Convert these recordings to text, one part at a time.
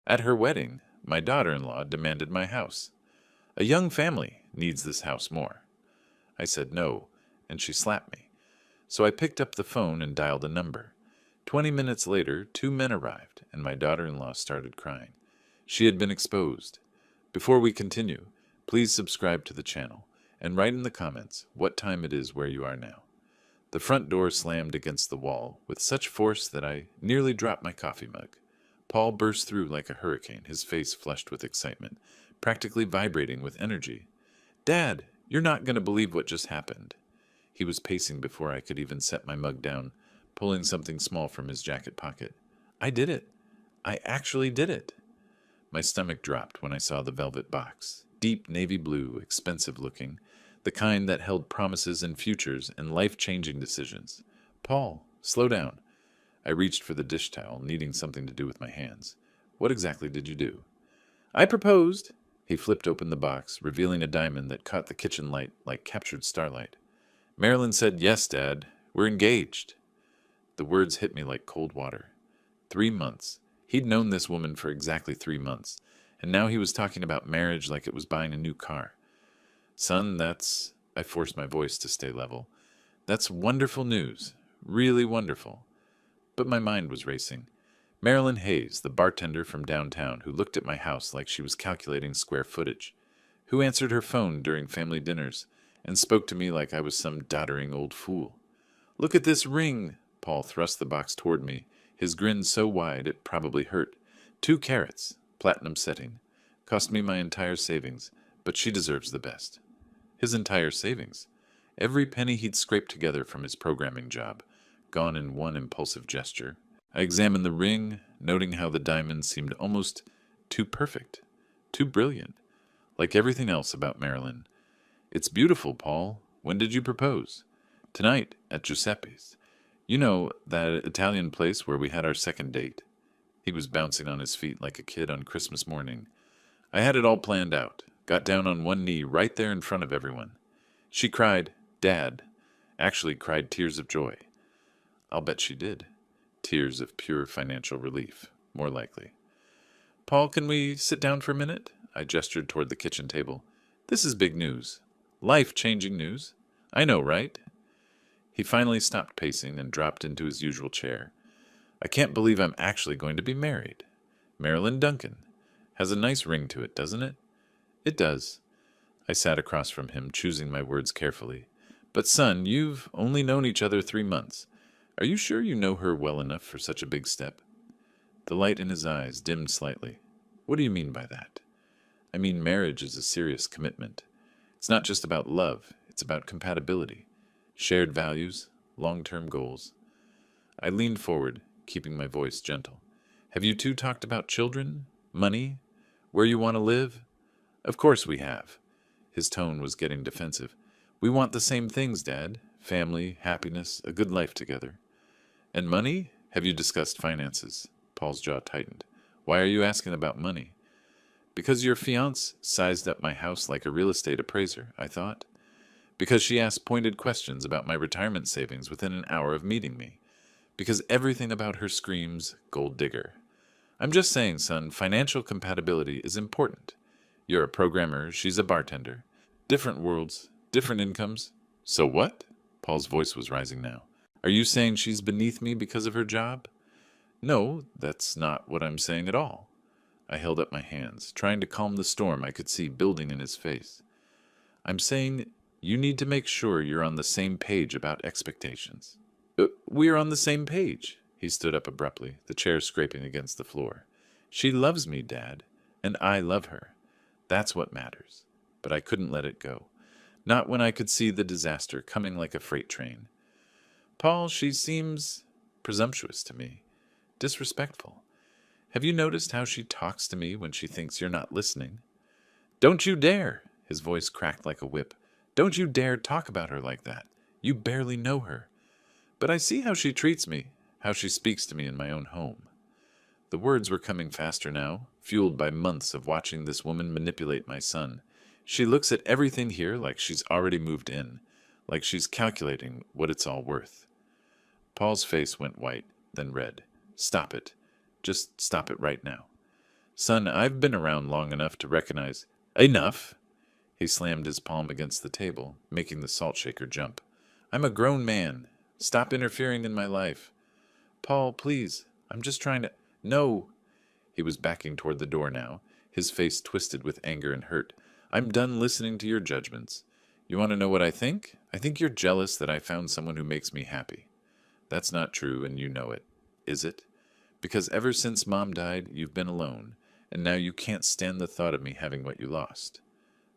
At her wedding, my daughter-in-law demanded my house. A young family needs this house more. I said no, and she slapped me. So I picked up the phone and dialed a number. 20 minutes later, 2 men arrived, and my daughter-in-law started crying. She had been exposed. Before we continue, please subscribe to the channel, and write in the comments what time it is where you are now. The front door slammed against the wall with such force that I nearly dropped my coffee mug. Paul burst through like a hurricane, his face flushed with excitement, practically vibrating with energy. "Dad, you're not going to believe what just happened." He was pacing before I could even set my mug down, pulling something small from his jacket pocket. "I did it. I actually did it." My stomach dropped when I saw the velvet box. Deep navy blue, expensive looking, the kind that held promises and futures and life-changing decisions. "Paul, slow down." I reached for the dish towel, needing something to do with my hands. "What exactly did you do?" "I proposed." He flipped open the box, revealing a diamond that caught the kitchen light like captured starlight. "Marilyn said, 'Yes, Dad. We're engaged.'" The words hit me like cold water. 3 months. He'd known this woman for exactly 3 months, and now he was talking about marriage like it was buying a new car. "Son, I forced my voice to stay level. "That's wonderful news. Really wonderful." But my mind was racing. Marilyn Hayes, the bartender from downtown who looked at my house like she was calculating square footage, who answered her phone during family dinners and spoke to me like I was some doddering old fool. "Look at this ring." Paul thrust the box toward me, his grin so wide it probably hurt. 2 carats, platinum setting. Cost me my entire savings, but she deserves the best. His entire savings. Every penny he'd scraped together from his programming job, gone in one impulsive gesture. I examined the ring, noting how the diamond seemed almost too perfect, too brilliant, like everything else about Marilyn. "It's beautiful, Paul. When did you propose?" "Tonight, at Giuseppe's. You know, that Italian place where we had our second date." He was bouncing on his feet like a kid on Christmas morning. "I had it all planned out. Got down on one knee right there in front of everyone. She cried, 'Dad.' Actually cried tears of joy. I'll bet she did. Tears of pure financial relief, more likely. "Paul, can we sit down for a minute?" I gestured toward the kitchen table. "This is big news. Life-changing news. I know, right?" He finally stopped pacing and dropped into his usual chair. "I can't believe I'm actually going to be married. Marilyn Duncan. Has a nice ring to it, doesn't it?" "It does." I sat across from him, choosing my words carefully. "But son, you've only known each other 3 months. Are you sure you know her well enough for such a big step?" The light in his eyes dimmed slightly. "What do you mean by that?" "I mean marriage is a serious commitment. It's not just about love, it's about compatibility, shared values, long-term goals." I leaned forward, keeping my voice gentle. "Have you two talked about children, money, where you want to live?" "Of course we have." His tone was getting defensive. "We want the same things, Dad. Family, happiness, a good life together." "And money? Have you discussed finances?" Paul's jaw tightened. "Why are you asking about money?" "Because your fiancée sized up my house like a real estate appraiser," I thought. "Because she asked pointed questions about my retirement savings within an hour of meeting me. Because everything about her screams, gold digger. I'm just saying, son, financial compatibility is important. You're a programmer, she's a bartender. Different worlds, different incomes." "So what?" Paul's voice was rising now. "Are you saying she's beneath me because of her job?" "No, that's not what I'm saying at all." I held up my hands, trying to calm the storm I could see building in his face. "I'm saying you need to make sure you're on the same page about expectations." We're on the same page." He stood up abruptly, the chair scraping against the floor. "She loves me, Dad, and I love her. That's what matters." But I couldn't let it go. Not when I could see the disaster coming like a freight train. "Paul, she seems presumptuous to me. Disrespectful. Have you noticed how she talks to me when she thinks you're not listening?" "Don't you dare!" His voice cracked like a whip. "Don't you dare talk about her like that. You barely know her." "But I see how she treats me, how she speaks to me in my own home." The words were coming faster now, fueled by months of watching this woman manipulate my son. She looks at everything here like she's already moved in, like she's calculating what it's all worth. Paul's face went white, then red. "Stop it. Just stop it right now." Son, I've been around long enough to recognize. Enough! He slammed his palm against the table, making the salt shaker jump. I'm a grown man. Stop interfering in my life. Paul, please. I'm just trying to. No! He was backing toward the door now, his face twisted with anger and hurt. I'm done listening to your judgments. You want to know what I think? I think you're jealous that I found someone who makes me happy. That's not true, and you know it. Is it? Because ever since Mom died, you've been alone, and now you can't stand the thought of me having what you lost.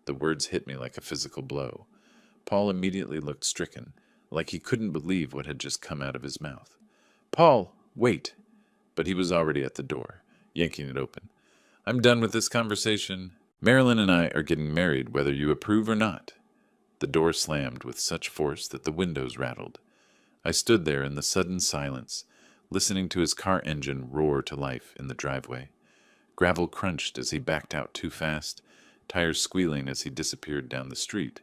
The words hit me like a physical blow. Paul immediately looked stricken, like he couldn't believe what had just come out of his mouth. Paul, wait! But he was already at the door, yanking it open. I'm done with this conversation. Marilyn and I are getting married whether you approve or not. The door slammed with such force that the windows rattled. I stood there in the sudden silence, listening to his car engine roar to life in the driveway. Gravel crunched as he backed out too fast, tires squealing as he disappeared down the street.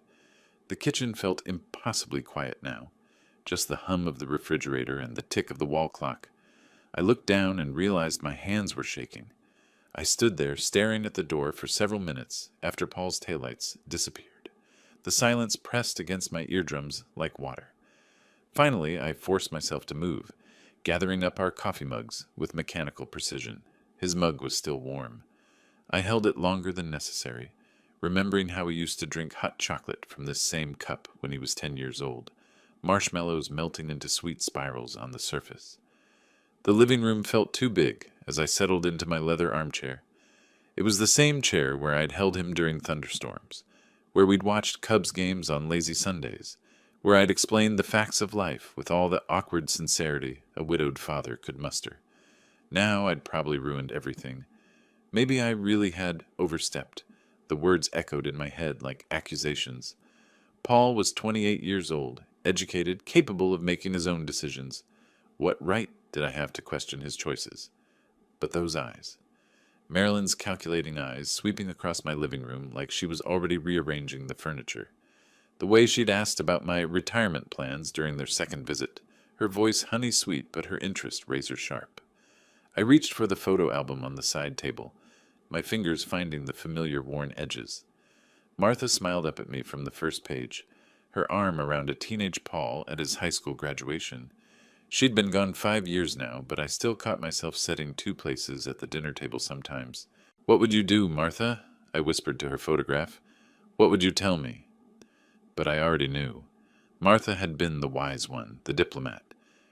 The kitchen felt impossibly quiet now, just the hum of the refrigerator and the tick of the wall clock. I looked down and realized my hands were shaking. I stood there staring at the door for several minutes after Paul's taillights disappeared. The silence pressed against my eardrums like water. Finally, I forced myself to move, gathering up our coffee mugs with mechanical precision. His mug was still warm. I held it longer than necessary, remembering how he used to drink hot chocolate from this same cup when he was 10 years old, marshmallows melting into sweet spirals on the surface. The living room felt too big as I settled into my leather armchair. It was the same chair where I'd held him during thunderstorms, where we'd watched Cubs games on lazy Sundays, where I'd explained the facts of life with all the awkward sincerity a widowed father could muster. Now I'd probably ruined everything. Maybe I really had overstepped. The words echoed in my head like accusations. Paul was 28 years old, educated, capable of making his own decisions. What right did I have to question his choices? But those eyes. Marilyn's calculating eyes sweeping across my living room like she was already rearranging the furniture. The way she'd asked about my retirement plans during their second visit, her voice honey-sweet but her interest razor-sharp. I reached for the photo album on the side table, my fingers finding the familiar worn edges. Martha smiled up at me from the first page, her arm around a teenage Paul at his high school graduation. She'd been gone 5 years now, but I still caught myself setting two places at the dinner table sometimes. What would you do, Martha? I whispered to her photograph. What would you tell me? But I already knew. Martha had been the wise one, the diplomat.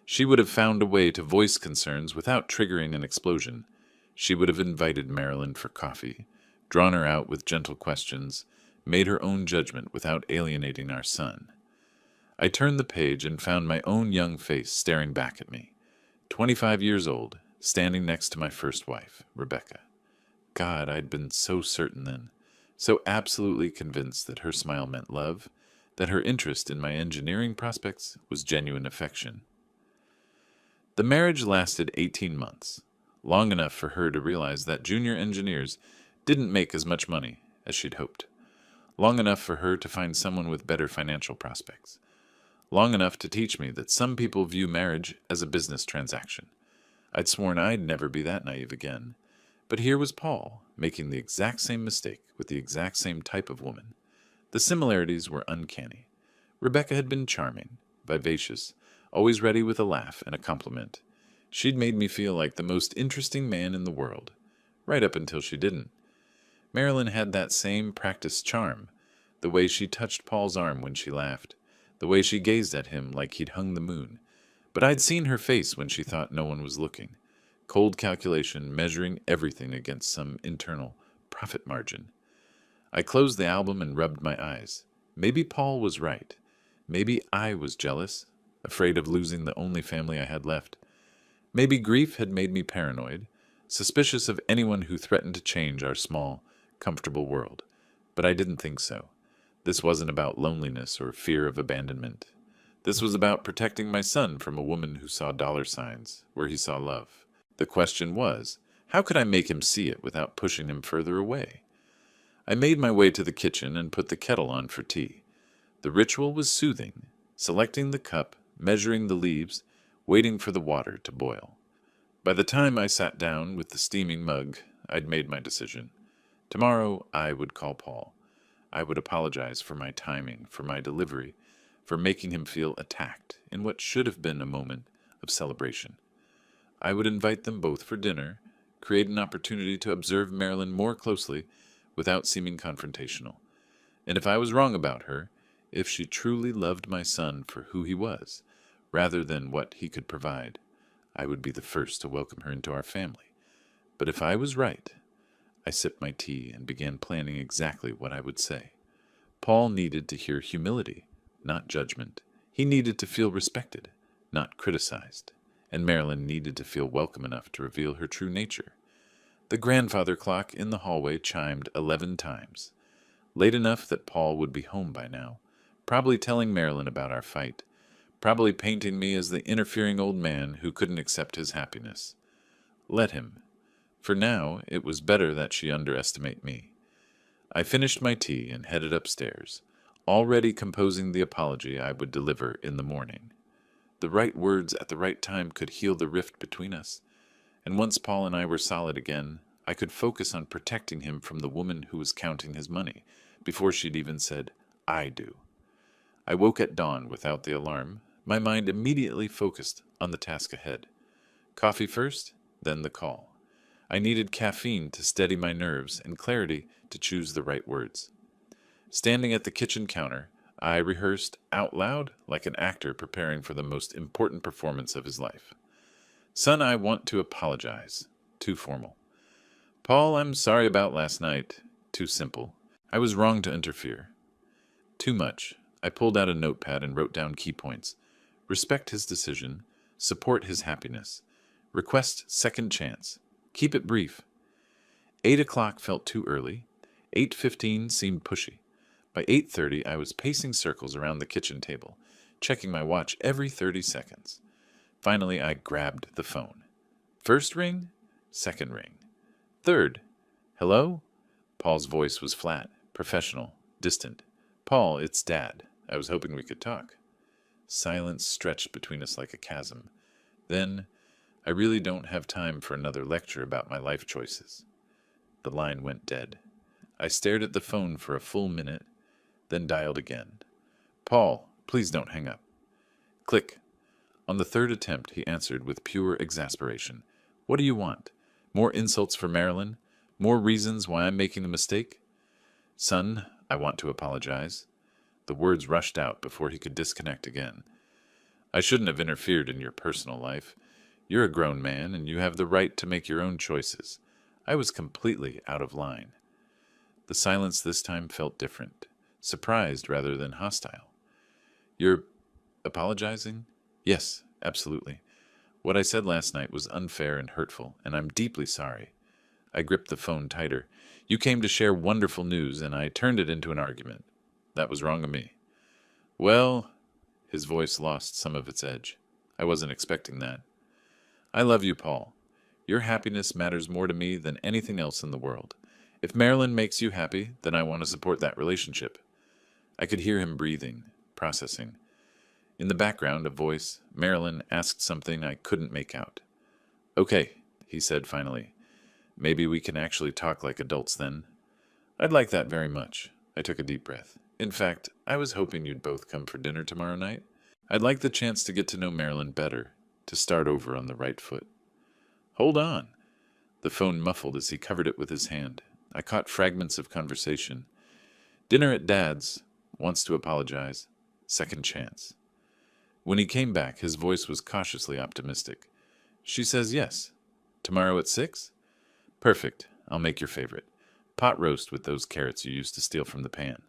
She would have found a way to voice concerns without triggering an explosion. She would have invited Marilyn for coffee, drawn her out with gentle questions, made her own judgment without alienating our son. I turned the page and found my own young face staring back at me. 25 years old, standing next to my first wife, Rebecca. God, I'd been so certain then, so absolutely convinced that her smile meant love, that her interest in my engineering prospects was genuine affection. The marriage lasted 18 months, long enough for her to realize that junior engineers didn't make as much money as she'd hoped, long enough for her to find someone with better financial prospects, long enough to teach me that some people view marriage as a business transaction. I'd sworn I'd never be that naive again, but here was Paul, making the exact same mistake with the exact same type of woman. The similarities were uncanny. Rebecca had been charming, vivacious, always ready with a laugh and a compliment. She'd made me feel like the most interesting man in the world, right up until she didn't. Marilyn had that same practiced charm, the way she touched Paul's arm when she laughed, the way she gazed at him like he'd hung the moon. But I'd seen her face when she thought no one was looking. Cold calculation, measuring everything against some internal profit margin. I closed the album and rubbed my eyes. Maybe Paul was right. Maybe I was jealous, afraid of losing the only family I had left. Maybe grief had made me paranoid, suspicious of anyone who threatened to change our small, comfortable world. But I didn't think so. This wasn't about loneliness or fear of abandonment. This was about protecting my son from a woman who saw dollar signs where he saw love. The question was, how could I make him see it without pushing him further away? I made my way to the kitchen and put the kettle on for tea. The ritual was soothing, selecting the cup, measuring the leaves, waiting for the water to boil. By the time I sat down with the steaming mug, I'd made my decision. Tomorrow, I would call Paul. I would apologize for my timing, for my delivery, for making him feel attacked in what should have been a moment of celebration. I would invite them both for dinner, create an opportunity to observe Marilyn more closely without seeming confrontational. And if I was wrong about her, if she truly loved my son for who he was, rather than what he could provide, I would be the first to welcome her into our family. But if I was right, I sipped my tea and began planning exactly what I would say. Paul needed to hear humility, not judgment. He needed to feel respected, not criticized. And Marilyn needed to feel welcome enough to reveal her true nature. The grandfather clock in the hallway chimed 11 times, late enough that Paul would be home by now, probably telling Marilyn about our fight, probably painting me as the interfering old man who couldn't accept his happiness. Let him. For now, it was better that she underestimate me. I finished my tea and headed upstairs, already composing the apology I would deliver in the morning. The right words at the right time could heal the rift between us, and once Paul and I were solid again, I could focus on protecting him from the woman who was counting his money, before she'd even said, "I do." I woke at dawn without the alarm, my mind immediately focused on the task ahead. Coffee first, then the call. I needed caffeine to steady my nerves and clarity to choose the right words. Standing at the kitchen counter, I rehearsed out loud like an actor preparing for the most important performance of his life. "Son, I want to apologize." Too formal. "Paul, I'm sorry about last night." Too simple. I was wrong to interfere. Too much. I pulled out a notepad and wrote down key points. Respect his decision. Support his happiness. Request second chance. Keep it brief. 8 o'clock felt too early. 8:15 seemed pushy. By 8:30, I was pacing circles around the kitchen table, checking my watch every 30 seconds. Finally, I grabbed the phone. First ring, second ring. Third. "Hello?" Paul's voice was flat, professional, distant. "Paul, it's Dad. I was hoping we could talk." Silence stretched between us like a chasm. Then, "I really don't have time for another lecture about my life choices." The line went dead. I stared at the phone for a full minute, then dialed again. "Paul, please don't hang up." Click. On the third attempt, he answered with pure exasperation. "What do you want? More insults for Marilyn? More reasons why I'm making a mistake?" "Son, I want to apologize." The words rushed out before he could disconnect again. "I shouldn't have interfered in your personal life. You're a grown man, and you have the right to make your own choices. I was completely out of line." The silence this time felt different, surprised rather than hostile. "You're apologizing?" "Yes, absolutely. What I said last night was unfair and hurtful, and I'm deeply sorry." I gripped the phone tighter. "You came to share wonderful news, and I turned it into an argument. That was wrong of me." "Well," his voice lost some of its edge. "I wasn't expecting that. I love you, Paul. Your happiness matters more to me than anything else in the world. If Marilyn makes you happy, then I want to support that relationship." I could hear him breathing, processing. In the background, a voice, Marilyn, asked something I couldn't make out. "Okay," he said finally. "Maybe we can actually talk like adults then." "I'd like that very much." I took a deep breath. "In fact, I was hoping you'd both come for dinner tomorrow night. I'd like the chance to get to know Marilyn better, to start over on the right foot." "Hold on." The phone muffled as he covered it with his hand. I caught fragments of conversation. "Dinner at Dad's. Wants to apologize. Second chance." When he came back, his voice was cautiously optimistic. "She says yes. Tomorrow at 6? Perfect. I'll make your favorite. Pot roast with those carrots you used to steal from the pan."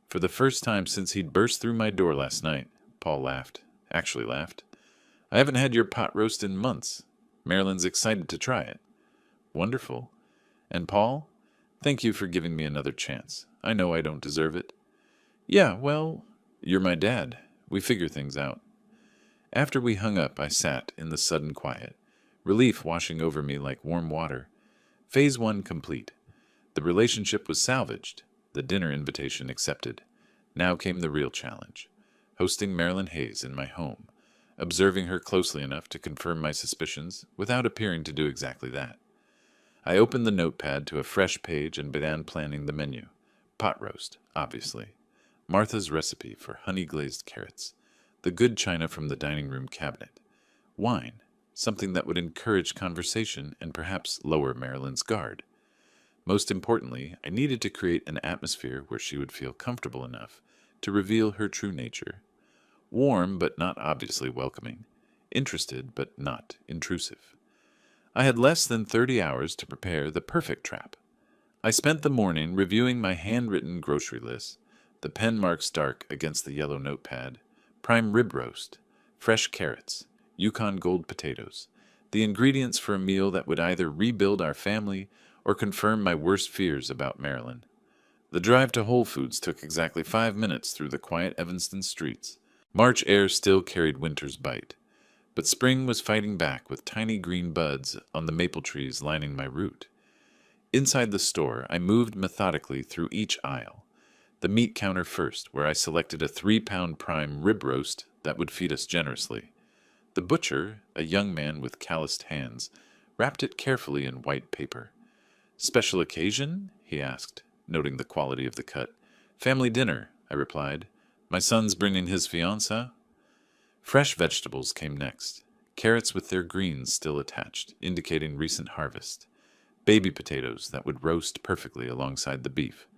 For the first time since he'd burst through my door last night, Paul laughed. Actually laughed. "I haven't had your pot roast in months. Marilyn's excited to try it." "Wonderful. And Paul, thank you for giving me another chance. I know I don't deserve it." "Yeah, well, you're my dad. We figure things out." After we hung up, I sat in the sudden quiet, relief washing over me like warm water. Phase 1 complete. The relationship was salvaged, the dinner invitation accepted. Now came the real challenge. Hosting Marilyn Hayes in my home, observing her closely enough to confirm my suspicions without appearing to do exactly that. I opened the notepad to a fresh page and began planning the menu. Pot roast, obviously. Martha's recipe for honey-glazed carrots. The good china from the dining room cabinet. Wine, something that would encourage conversation and perhaps lower Marilyn's guard. Most importantly, I needed to create an atmosphere where she would feel comfortable enough to reveal her true nature. Warm but not obviously welcoming. Interested but not intrusive. I had less than 30 hours to prepare the perfect trap. I spent the morning reviewing my handwritten grocery list, the pen marks dark against the yellow notepad, prime rib roast, fresh carrots, Yukon Gold potatoes, the ingredients for a meal that would either rebuild our family or confirm my worst fears about Marilyn. The drive to Whole Foods took exactly 5 minutes through the quiet Evanston streets. March air still carried winter's bite, but spring was fighting back with tiny green buds on the maple trees lining my route. Inside the store, I moved methodically through each aisle. The meat counter first, where I selected a 3-pound prime rib roast that would feed us generously. The butcher, a young man with calloused hands, wrapped it carefully in white paper. "Special occasion?" he asked, noting the quality of the cut. "Family dinner," I replied. "My son's bringing his fiancée." Fresh vegetables came next, carrots with their greens still attached, indicating recent harvest. Baby potatoes that would roast perfectly alongside the beef.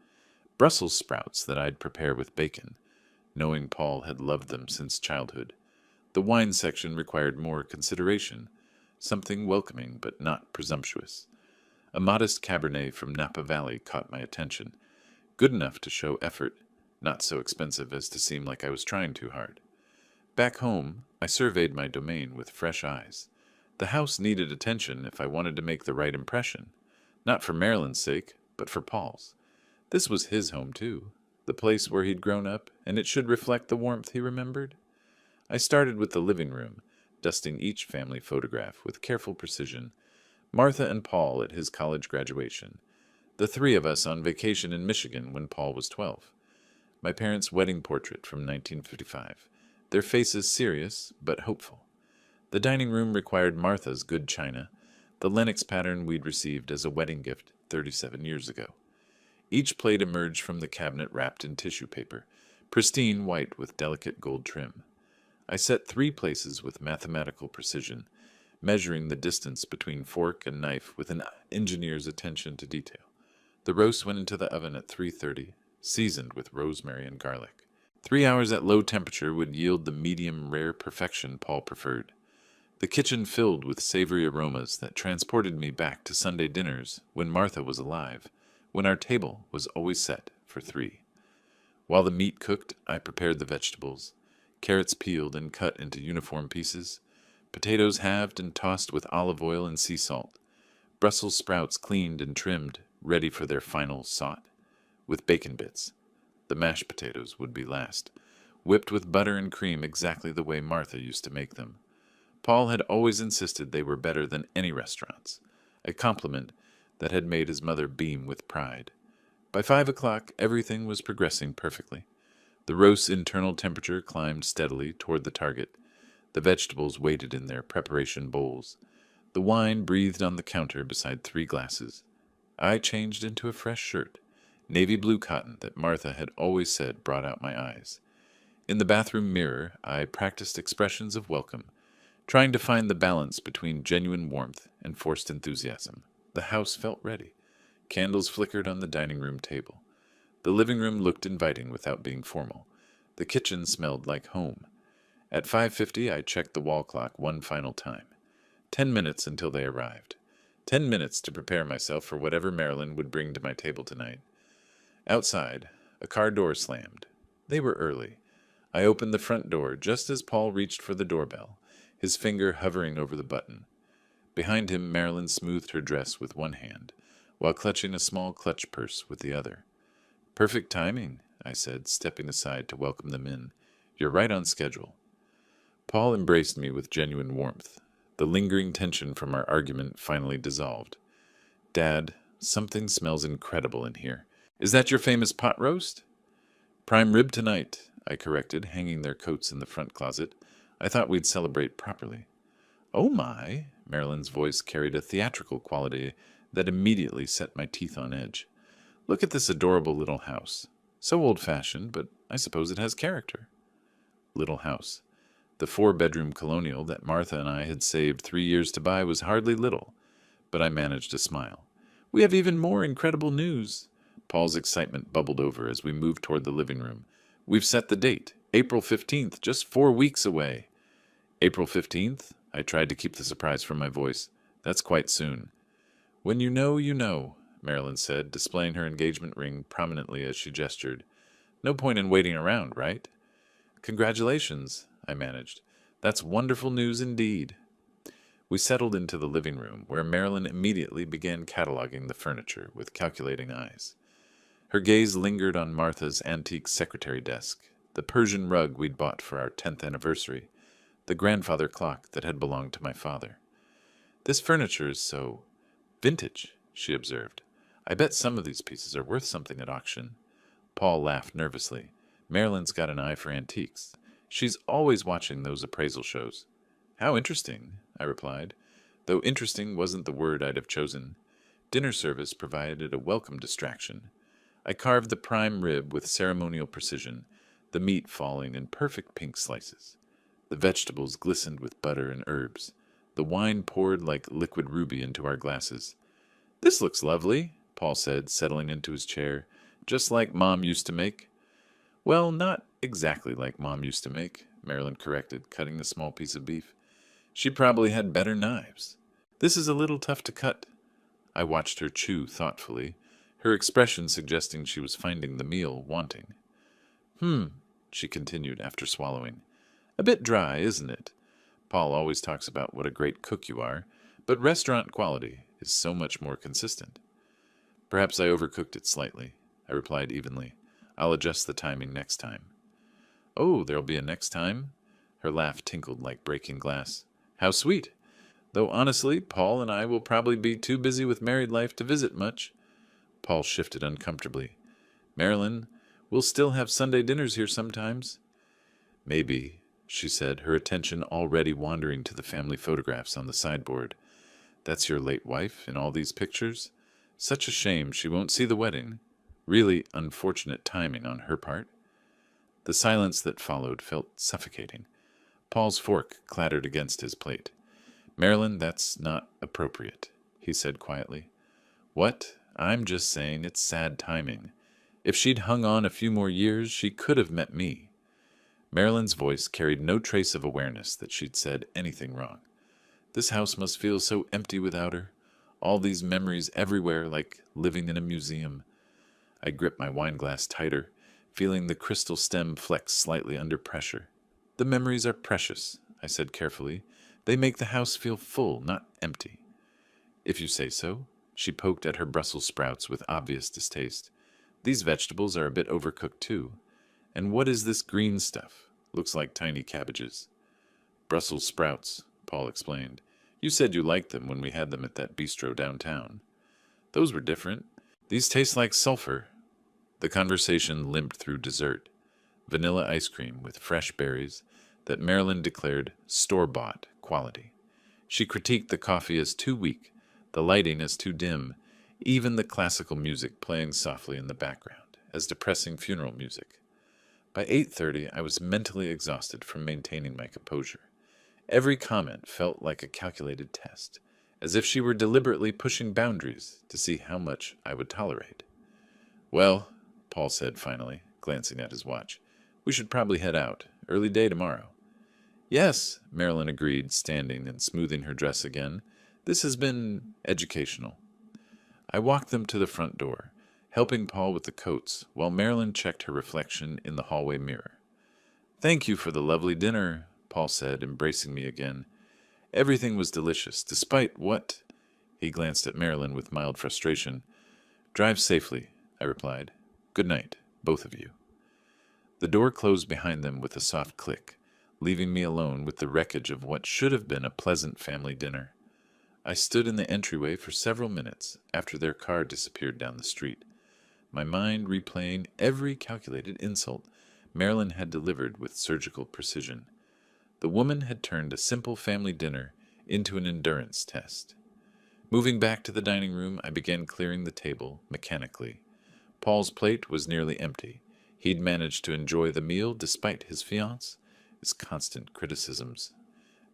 Brussels sprouts that I'd prepare with bacon, knowing Paul had loved them since childhood. The wine section required more consideration, something welcoming but not presumptuous. A modest Cabernet from Napa Valley caught my attention, good enough to show effort, not so expensive as to seem like I was trying too hard. Back home, I surveyed my domain with fresh eyes. The house needed attention if I wanted to make the right impression, not for Marilyn's sake, but for Paul's. This was his home, too, the place where he'd grown up, and it should reflect the warmth he remembered. I started with the living room, dusting each family photograph with careful precision. Martha and Paul at his college graduation. The 3 of us on vacation in Michigan when Paul was 12. My parents' wedding portrait from 1955. Their faces serious, but hopeful. The dining room required Martha's good china, the Lenox pattern we'd received as a wedding gift 37 years ago. Each plate emerged from the cabinet wrapped in tissue paper, pristine white with delicate gold trim. I set 3 places with mathematical precision, measuring the distance between fork and knife with an engineer's attention to detail. The roast went into the oven at 3:30, seasoned with rosemary and garlic. 3 hours at low temperature would yield the medium rare perfection Paul preferred. The kitchen filled with savory aromas that transported me back to Sunday dinners when Martha was alive, when our table was always set for 3. While the meat cooked, I prepared the vegetables. Carrots peeled and cut into uniform pieces, potatoes halved and tossed with olive oil and sea salt, Brussels sprouts cleaned and trimmed, ready for their final saute, with bacon bits. The mashed potatoes would be last, whipped with butter and cream exactly the way Martha used to make them. Paul had always insisted they were better than any restaurants, a compliment that had made his mother beam with pride. By 5 o'clock, everything was progressing perfectly. The roast's internal temperature climbed steadily toward the target. The vegetables waited in their preparation bowls. The wine breathed on the counter beside 3 glasses. I changed into a fresh shirt, navy blue cotton that Martha had always said brought out my eyes. In the bathroom mirror, I practiced expressions of welcome, trying to find the balance between genuine warmth and forced enthusiasm. The house felt ready. Candles flickered on the dining room table. The living room looked inviting without being formal. The kitchen smelled like home. At 5:50, I checked the wall clock one final time. 10 minutes until they arrived. 10 minutes to prepare myself for whatever Marilyn would bring to my table tonight. Outside, a car door slammed. They were early. I opened the front door just as Paul reached for the doorbell, his finger hovering over the button. Behind him, Marilyn smoothed her dress with one hand, while clutching a small clutch purse with the other. "Perfect timing," I said, stepping aside to welcome them in. "You're right on schedule." Paul embraced me with genuine warmth. The lingering tension from our argument finally dissolved. "Dad, something smells incredible in here. Is that your famous pot roast?" "Prime rib tonight," I corrected, hanging their coats in the front closet. "I thought we'd celebrate properly." "Oh my," Marilyn's voice carried a theatrical quality that immediately set my teeth on edge. Look at this adorable little house. So old-fashioned, but I suppose it has character. Little house. The 4-bedroom colonial that Martha and I had saved 3 years to buy was hardly little, but I managed to smile. We have even more incredible news. Paul's excitement bubbled over as we moved toward the living room. We've set the date, April 15th, just 4 weeks away. April 15th? I tried to keep the surprise from my voice. That's quite soon. When you know, you know, Marilyn said, displaying her engagement ring prominently as she gestured. No point in waiting around, right? Congratulations, I managed. That's wonderful news indeed. We settled into the living room, where Marilyn immediately began cataloging the furniture with calculating eyes. Her gaze lingered on Martha's antique secretary desk, the Persian rug we'd bought for our 10th anniversary, the grandfather clock that had belonged to my father. This furniture is so vintage, she observed. I bet some of these pieces are worth something at auction. Paul laughed nervously. Marilyn's got an eye for antiques. She's always watching those appraisal shows. How interesting, I replied, though interesting wasn't the word I'd have chosen. Dinner service provided a welcome distraction. I carved the prime rib with ceremonial precision, the meat falling in perfect pink slices. The vegetables glistened with butter and herbs. The wine poured like liquid ruby into our glasses. This looks lovely, Paul said, settling into his chair. Just like Mom used to make. Well, not exactly like Mom used to make, Marilyn corrected, cutting the small piece of beef. She probably had better knives. This is a little tough to cut. I watched her chew thoughtfully, her expression suggesting she was finding the meal wanting. She continued after swallowing. A bit dry, isn't it? Paul always talks about what a great cook you are, but restaurant quality is so much more consistent. Perhaps I overcooked it slightly, I replied evenly. I'll adjust the timing next time. Oh, there'll be a next time? Her laugh tinkled like breaking glass. How sweet! Though honestly, Paul and I will probably be too busy with married life to visit much. Paul shifted uncomfortably. Marilyn, we'll still have Sunday dinners here sometimes. Maybe, she said, her attention already wandering to the family photographs on the sideboard. That's your late wife in all these pictures? Such a shame she won't see the wedding. Really unfortunate timing on her part. The silence that followed felt suffocating. Paul's fork clattered against his plate. Marilyn, that's not appropriate, he said quietly. What? I'm just saying it's sad timing. If she'd hung on a few more years, she could have met me. Marilyn's voice carried no trace of awareness that she'd said anything wrong. This house must feel so empty without her. All these memories everywhere, like living in a museum. I gripped my wineglass tighter, feeling the crystal stem flex slightly under pressure. The memories are precious, I said carefully. They make the house feel full, not empty. If you say so. She poked at her Brussels sprouts with obvious distaste. These vegetables are a bit overcooked too. And what is this green stuff? Looks like tiny cabbages. Brussels sprouts, Paul explained. You said you liked them when we had them at that bistro downtown. Those were different. These taste like sulfur. The conversation limped through dessert. Vanilla ice cream with fresh berries that Marilyn declared store-bought quality. She critiqued the coffee as too weak, the lighting as too dim, even the classical music playing softly in the background as depressing funeral music. By 8:30, I was mentally exhausted from maintaining my composure. Every comment felt like a calculated test, as if she were deliberately pushing boundaries to see how much I would tolerate. Well, Paul said finally, glancing at his watch, we should probably head out. Early day tomorrow. Yes, Marilyn agreed, standing and smoothing her dress again. This has been educational. I walked them to the front door, helping Paul with the coats, while Marilyn checked her reflection in the hallway mirror. Thank you for the lovely dinner, Paul said, embracing me again. Everything was delicious, despite what? He glanced at Marilyn with mild frustration. Drive safely, I replied. Good night, both of you. The door closed behind them with a soft click, leaving me alone with the wreckage of what should have been a pleasant family dinner. I stood in the entryway for several minutes after their car disappeared down the street, my mind replaying every calculated insult Marilyn had delivered with surgical precision. The woman had turned a simple family dinner into an endurance test. Moving back to the dining room, I began clearing the table mechanically. Paul's plate was nearly empty. He'd managed to enjoy the meal despite his fiance's constant criticisms.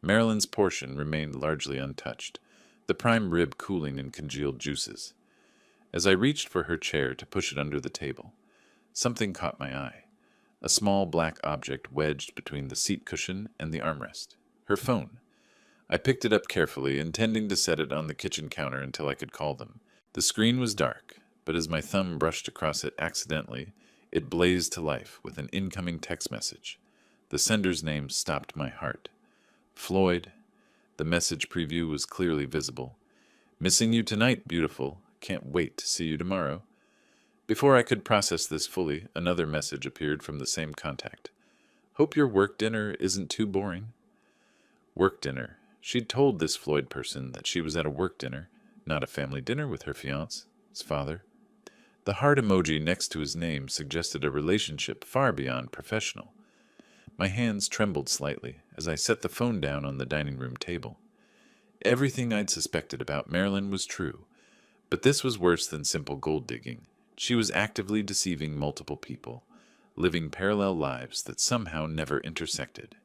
Marilyn's portion remained largely untouched, the prime rib cooling in congealed juices. As I reached for her chair to push it under the table, something caught my eye. A small black object wedged between the seat cushion and the armrest. Her phone. I picked it up carefully, intending to set it on the kitchen counter until I could call them. The screen was dark, but as my thumb brushed across it accidentally, it blazed to life with an incoming text message. The sender's name stopped my heart. Floyd. The message preview was clearly visible. Missing you tonight, beautiful. Can't wait to see you tomorrow. Before I could process this fully, another message appeared from the same contact. Hope your work dinner isn't too boring. Work dinner. She'd told this Floyd person that she was at a work dinner, not a family dinner with her fiance's father. The heart emoji next to his name suggested a relationship far beyond professional. My hands trembled slightly as I set the phone down on the dining room table. Everything I'd suspected about Marilyn was true, but this was worse than simple gold digging. She was actively deceiving multiple people, living parallel lives that somehow never intersected.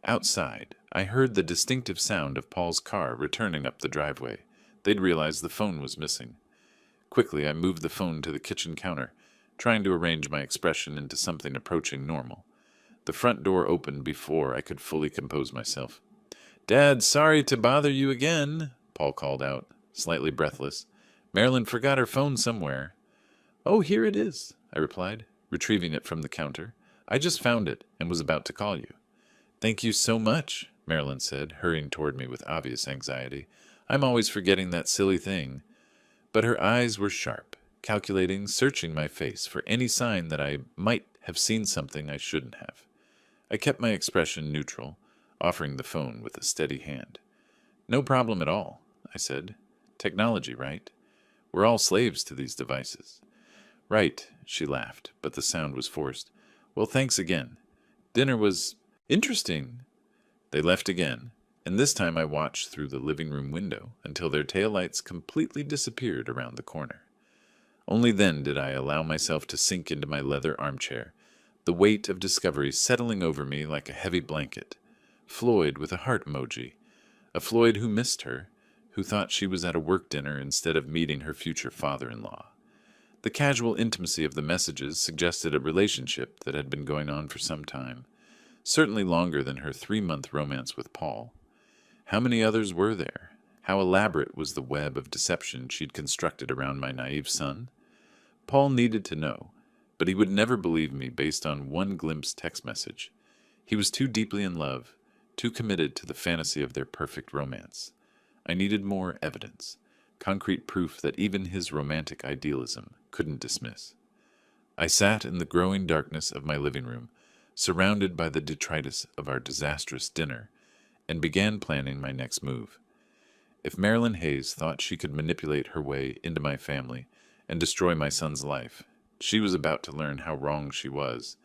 Outside, I heard the distinctive sound of Paul's car returning up the driveway. They'd realized the phone was missing. Quickly, I moved the phone to the kitchen counter, trying to arrange my expression into something approaching normal. The front door opened before I could fully compose myself. "Dad, sorry to bother you again," Paul called out, slightly breathless. "Marilyn forgot her phone somewhere." "Oh, here it is," I replied, retrieving it from the counter. "I just found it and was about to call you." "Thank you so much," Marilyn said, hurrying toward me with obvious anxiety. "I'm always forgetting that silly thing." But her eyes were sharp, calculating, searching my face for any sign that I might have seen something I shouldn't have. I kept my expression neutral, offering the phone with a steady hand. "No problem at all," I said. "Technology, right? We're all slaves to these devices." "Right," she laughed, but the sound was forced. "Well, thanks again. Dinner was interesting." They left again, and this time I watched through the living room window until their taillights completely disappeared around the corner. Only then did I allow myself to sink into my leather armchair, the weight of discovery settling over me like a heavy blanket. Floyd with a heart emoji. A Floyd who missed her, who thought she was at a work dinner instead of meeting her future father-in-law. The casual intimacy of the messages suggested a relationship that had been going on for some time, certainly longer than her 3-month romance with Paul. How many others were there? How elaborate was the web of deception she'd constructed around my naive son? Paul needed to know, but he would never believe me based on one glimpse text message. He was too deeply in love, too committed to the fantasy of their perfect romance. I needed more evidence, concrete proof that even his romantic idealism couldn't dismiss. I sat in the growing darkness of my living room, surrounded by the detritus of our disastrous dinner, and began planning my next move. If Marilyn Hayes thought she could manipulate her way into my family and destroy my son's life, she was about to learn how wrong she was.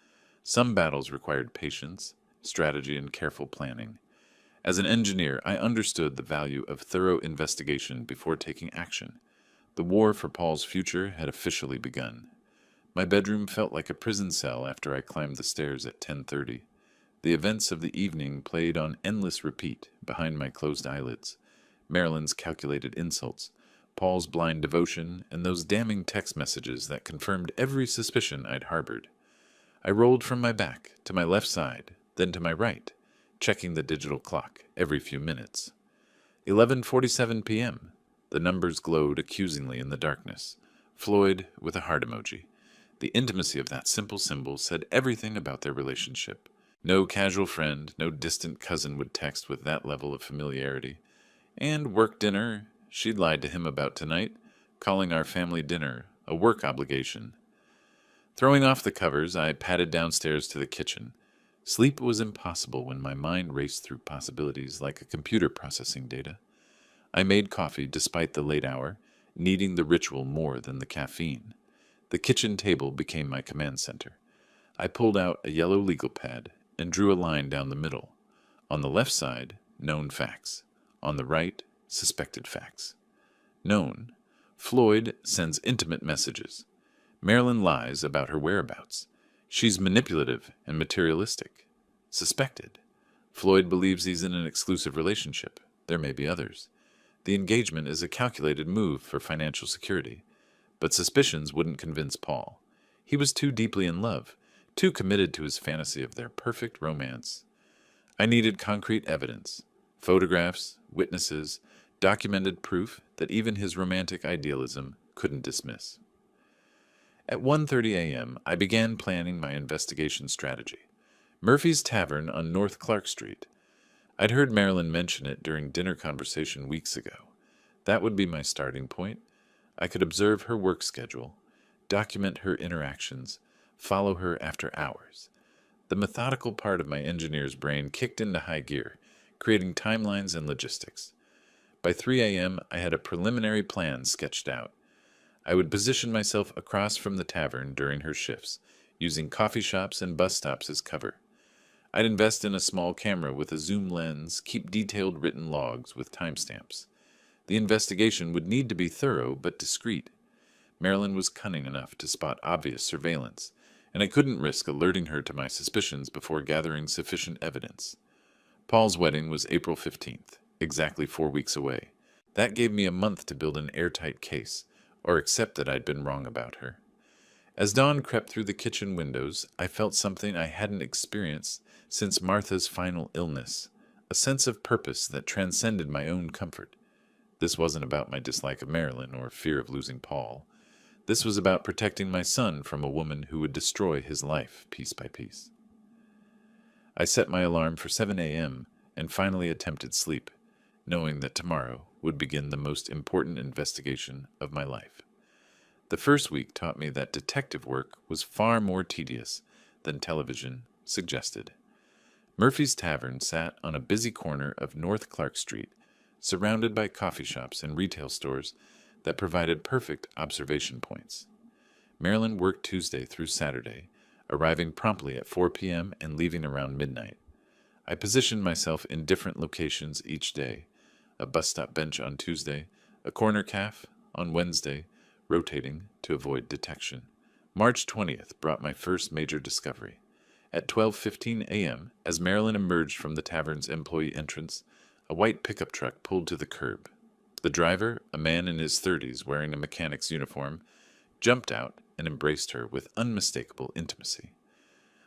Some battles required patience, strategy, and careful planning. As an engineer, I understood the value of thorough investigation before taking action. The war for Paul's future had officially begun. My bedroom felt like a prison cell after I climbed the stairs at 10:30. The events of the evening played on endless repeat behind my closed eyelids. Marilyn's calculated insults, Paul's blind devotion, and those damning text messages that confirmed every suspicion I'd harbored. I rolled from my back to my left side, then to my right, checking the digital clock every few minutes. 11:47 p.m. The numbers glowed accusingly in the darkness. Floyd with a heart emoji. The intimacy of that simple symbol said everything about their relationship. No casual friend, no distant cousin would text with that level of familiarity. And work dinner, she'd lied to him about tonight, calling our family dinner a work obligation. Throwing off the covers, I padded downstairs to the kitchen. Sleep was impossible when my mind raced through possibilities like a computer processing data. I made coffee despite the late hour, needing the ritual more than the caffeine. The kitchen table became my command center. I pulled out a yellow legal pad and drew a line down the middle. On the left side, known facts. On the right, suspected facts. Known. Floyd sends intimate messages. Marilyn lies about her whereabouts. She's manipulative and materialistic. Suspected. Floyd believes he's in an exclusive relationship. There may be others. The engagement is a calculated move for financial security. But suspicions wouldn't convince Paul. He was too deeply in love, too committed to his fantasy of their perfect romance. I needed concrete evidence. Photographs, witnesses, documented proof that even his romantic idealism couldn't dismiss. At 1:30 a.m., I began planning my investigation strategy. Murphy's Tavern on North Clark Street. I'd heard Marilyn mention it during dinner conversation weeks ago. That would be my starting point. I could observe her work schedule, document her interactions, follow her after hours. The methodical part of my engineer's brain kicked into high gear, creating timelines and logistics. By 3 a.m., I had a preliminary plan sketched out. I would position myself across from the tavern during her shifts, using coffee shops and bus stops as cover. I'd invest in a small camera with a zoom lens, keep detailed written logs with timestamps. The investigation would need to be thorough but discreet. Marilyn was cunning enough to spot obvious surveillance, and I couldn't risk alerting her to my suspicions before gathering sufficient evidence. Paul's wedding was April 15th, exactly 4 weeks away. That gave me a month to build an airtight case, or accept that I'd been wrong about her. As dawn crept through the kitchen windows, I felt something I hadn't experienced since Martha's final illness, a sense of purpose that transcended my own comfort. This wasn't about my dislike of Marilyn or fear of losing Paul. This was about protecting my son from a woman who would destroy his life piece by piece. I set my alarm for 7 a.m. and finally attempted sleep, knowing that tomorrow would begin the most important investigation of my life. The first week taught me that detective work was far more tedious than television suggested. Murphy's Tavern sat on a busy corner of North Clark Street, surrounded by coffee shops and retail stores that provided perfect observation points. Marilyn worked Tuesday through Saturday, arriving promptly at 4 p.m. and leaving around midnight. I positioned myself in different locations each day, a bus stop bench on Tuesday, a corner cafe on Wednesday, rotating to avoid detection. March 20th brought my first major discovery. At 12:15 a.m., as Marilyn emerged from the tavern's employee entrance, a white pickup truck pulled to the curb. The driver, a man in his 30s wearing a mechanic's uniform, jumped out and embraced her with unmistakable intimacy.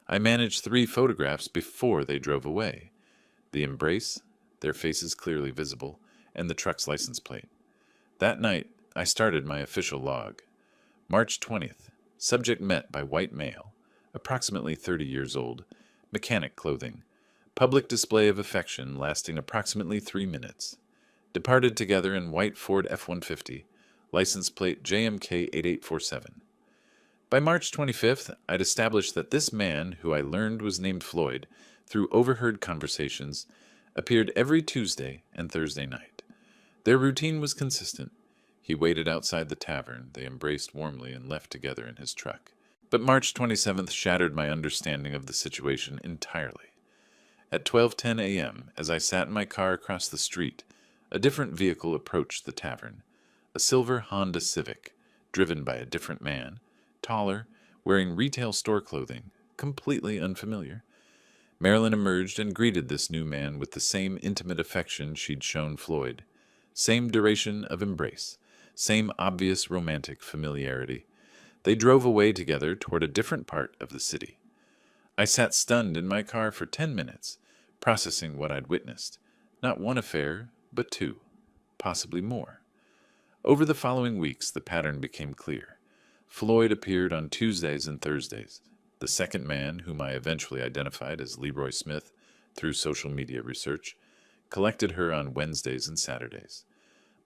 I managed 3 photographs before they drove away. The embrace, their faces clearly visible, and the truck's license plate. That night, I started my official log. March 20th, subject met by white male, approximately 30 years old, mechanic clothing, public display of affection lasting approximately 3 minutes. Departed together in white Ford F-150, license plate JMK8847. By March 25th, I'd established that this man, who I learned was named Floyd, through overheard conversations, appeared every Tuesday and Thursday night. Their routine was consistent. He waited outside the tavern, they embraced warmly and left together in his truck. But March 27th shattered my understanding of the situation entirely. At 12:10 a.m., as I sat in my car across the street, a different vehicle approached the tavern, a silver Honda Civic, driven by a different man, taller, wearing retail store clothing, completely unfamiliar. Marilyn emerged and greeted this new man with the same intimate affection she'd shown Floyd, same duration of embrace, same obvious romantic familiarity. They drove away together toward a different part of the city. I sat stunned in my car for 10 minutes, processing what I'd witnessed. Not one affair, but 2, possibly more. Over the following weeks, the pattern became clear. Floyd appeared on Tuesdays and Thursdays. The second man, whom I eventually identified as Leroy Smith through social media research, collected her on Wednesdays and Saturdays.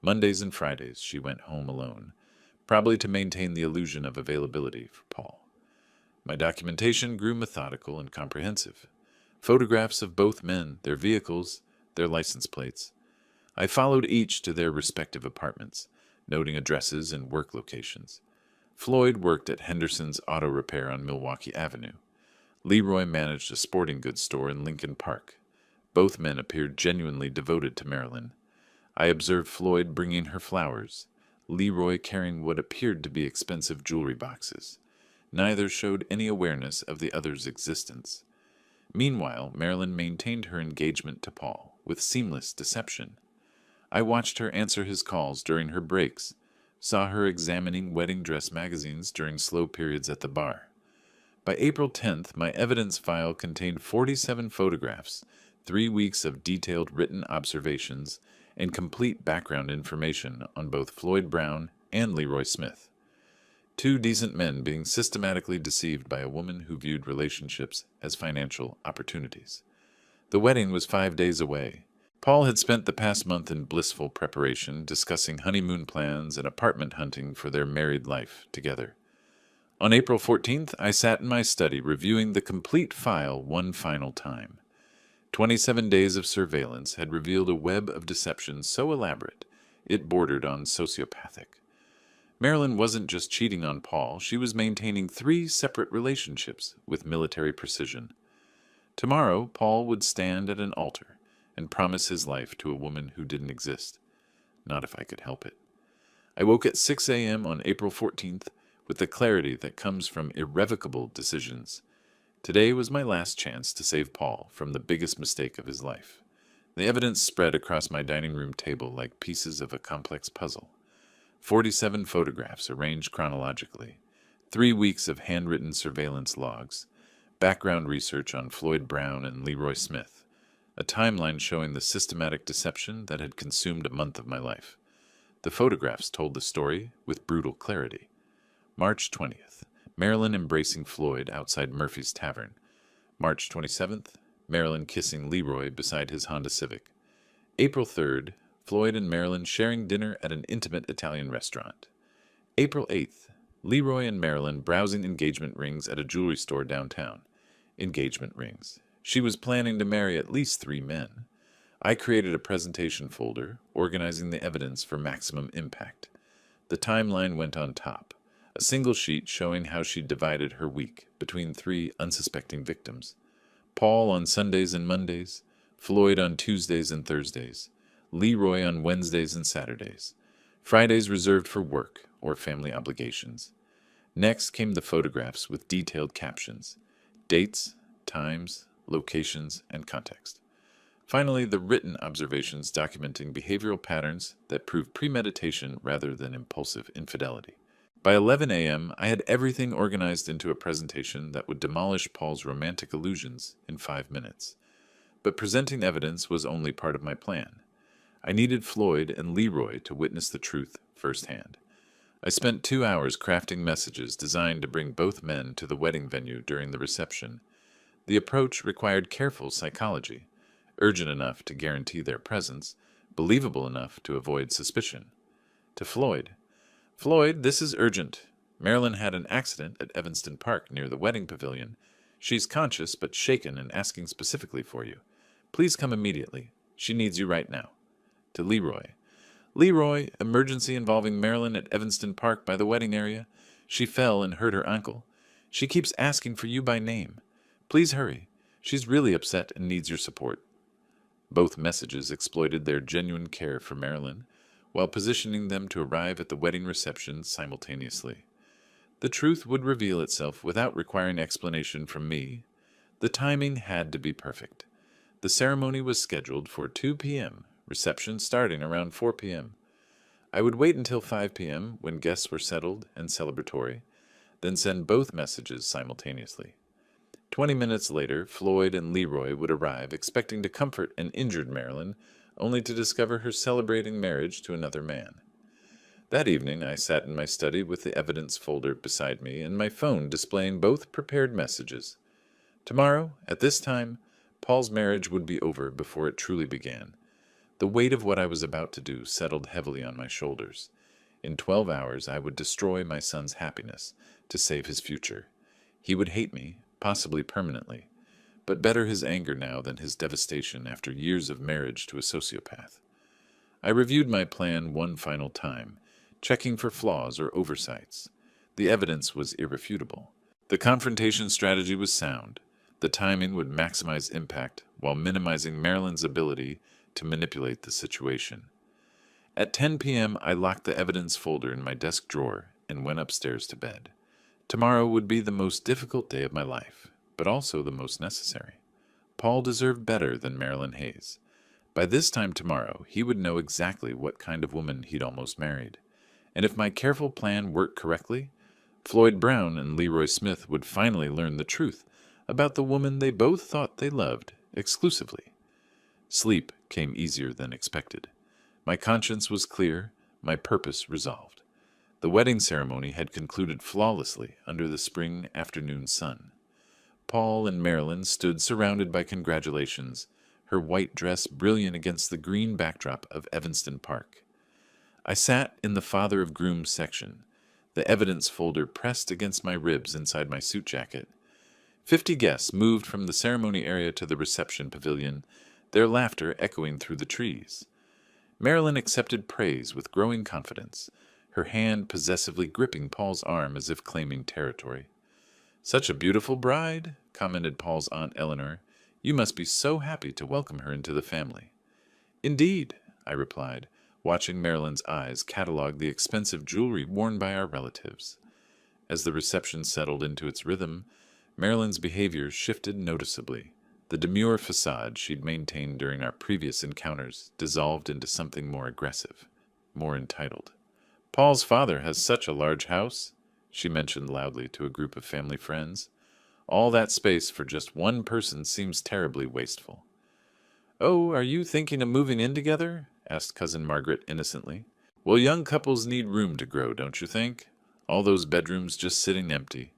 Mondays and Fridays, she went home alone, probably to maintain the illusion of availability for Paul. My documentation grew methodical and comprehensive. Photographs of both men, their vehicles, their license plates. I followed each to their respective apartments, noting addresses and work locations. Floyd worked at Henderson's Auto Repair on Milwaukee Avenue. Leroy managed a sporting goods store in Lincoln Park. Both men appeared genuinely devoted to Marilyn. I observed Floyd bringing her flowers, Leroy carrying what appeared to be expensive jewelry boxes. Neither showed any awareness of the other's existence. Meanwhile, Marilyn maintained her engagement to Paul with seamless deception. I watched her answer his calls during her breaks, saw her examining wedding dress magazines during slow periods at the bar. By April 10th, my evidence file contained 47 photographs, 3 weeks of detailed written observations, and complete background information on both Floyd Brown and Leroy Smith. Two decent men being systematically deceived by a woman who viewed relationships as financial opportunities. The wedding was 5 days away. Paul had spent the past month in blissful preparation, discussing honeymoon plans and apartment hunting for their married life together. On April 14th, I sat in my study reviewing the complete file one final time. 27 days of surveillance had revealed a web of deception so elaborate it bordered on sociopathic. Marilyn wasn't just cheating on Paul, she was maintaining 3 separate relationships with military precision. Tomorrow, Paul would stand at an altar and promise his life to a woman who didn't exist. Not if I could help it. I woke at 6 a.m. on April 14th with the clarity that comes from irrevocable decisions. Today was my last chance to save Paul from the biggest mistake of his life. The evidence spread across my dining room table like pieces of a complex puzzle. 47 photographs arranged chronologically, 3 weeks of handwritten surveillance logs, background research on Floyd Brown and Leroy Smith, a timeline showing the systematic deception that had consumed a month of my life. The photographs told the story with brutal clarity. March 20th, Marilyn embracing Floyd outside Murphy's Tavern. March 27th, Marilyn kissing Leroy beside his Honda Civic. April 3rd, Floyd and Marilyn sharing dinner at an intimate Italian restaurant. April 8th, Leroy and Marilyn browsing engagement rings at a jewelry store downtown. Engagement rings. She was planning to marry at least 3 men. I created a presentation folder, organizing the evidence for maximum impact. The timeline went on top, a single sheet showing how she divided her week between 3 unsuspecting victims. Paul on Sundays and Mondays, Floyd on Tuesdays and Thursdays, Leroy on Wednesdays and Saturdays, Fridays reserved for work or family obligations. Next came the photographs with detailed captions, dates, times, locations, and context. Finally, the written observations documenting behavioral patterns that prove premeditation rather than impulsive infidelity. By 11 a.m., I had everything organized into a presentation that would demolish Paul's romantic illusions in 5 minutes. But presenting evidence was only part of my plan. I needed Floyd and Leroy to witness the truth firsthand. I spent 2 hours crafting messages designed to bring both men to the wedding venue during the reception. The approach required careful psychology, urgent enough to guarantee their presence, believable enough to avoid suspicion. To Floyd, "Floyd, this is urgent. Marilyn had an accident at Evanston Park near the wedding pavilion. She's conscious but shaken and asking specifically for you. Please come immediately. She needs you right now." To Leroy, "Leroy, emergency involving Marilyn at Evanston Park by the wedding area. She fell and hurt her ankle. She keeps asking for you by name. Please hurry. She's really upset and needs your support." Both messages exploited their genuine care for Marilyn, while positioning them to arrive at the wedding reception simultaneously. The truth would reveal itself without requiring explanation from me. The timing had to be perfect. The ceremony was scheduled for 2 p.m., reception starting around 4 p.m. I would wait until 5 p.m. when guests were settled and celebratory, then send both messages simultaneously. 20 minutes later, Floyd and Leroy would arrive, expecting to comfort an injured Marilyn, only to discover her celebrating marriage to another man. That evening, I sat in my study with the evidence folder beside me and my phone displaying both prepared messages. Tomorrow, at this time, Paul's marriage would be over before it truly began. The weight of what I was about to do settled heavily on my shoulders. In 12 hours, I would destroy my son's happiness to save his future. He would hate me, possibly permanently, but better his anger now than his devastation after years of marriage to a sociopath. I reviewed my plan one final time, checking for flaws or oversights. The evidence was irrefutable. The confrontation strategy was sound. The timing would maximize impact while minimizing Marilyn's ability to manipulate the situation. At 10 p.m., I locked the evidence folder in my desk drawer and went upstairs to bed. Tomorrow would be the most difficult day of my life, but also the most necessary. Paul deserved better than Marilyn Hayes. By this time tomorrow, he would know exactly what kind of woman he'd almost married. And if my careful plan worked correctly, Floyd Brown and Leroy Smith would finally learn the truth about the woman they both thought they loved exclusively. Sleep came easier than expected. My conscience was clear, my purpose resolved. The wedding ceremony had concluded flawlessly under the spring afternoon sun. Paul and Marilyn stood surrounded by congratulations, her white dress brilliant against the green backdrop of Evanston Park. I sat in the father of grooms section, the evidence folder pressed against my ribs inside my suit jacket. 50 guests moved from the ceremony area to the reception pavilion, their laughter echoing through the trees. Marilyn accepted praise with growing confidence, her hand possessively gripping Paul's arm as if claiming territory. "Such a beautiful bride," commented Paul's Aunt Eleanor. "You must be so happy to welcome her into the family." "Indeed," I replied, watching Marilyn's eyes catalog the expensive jewelry worn by our relatives. As the reception settled into its rhythm, Marilyn's behavior shifted noticeably. The demure facade she'd maintained during our previous encounters dissolved into something more aggressive, more entitled. "Paul's father has such a large house," she mentioned loudly to a group of family friends. "All that space for just one person seems terribly wasteful." "Oh, are you thinking of moving in together?" asked Cousin Margaret innocently. "Well, young couples need room to grow, don't you think? All those bedrooms just sitting empty."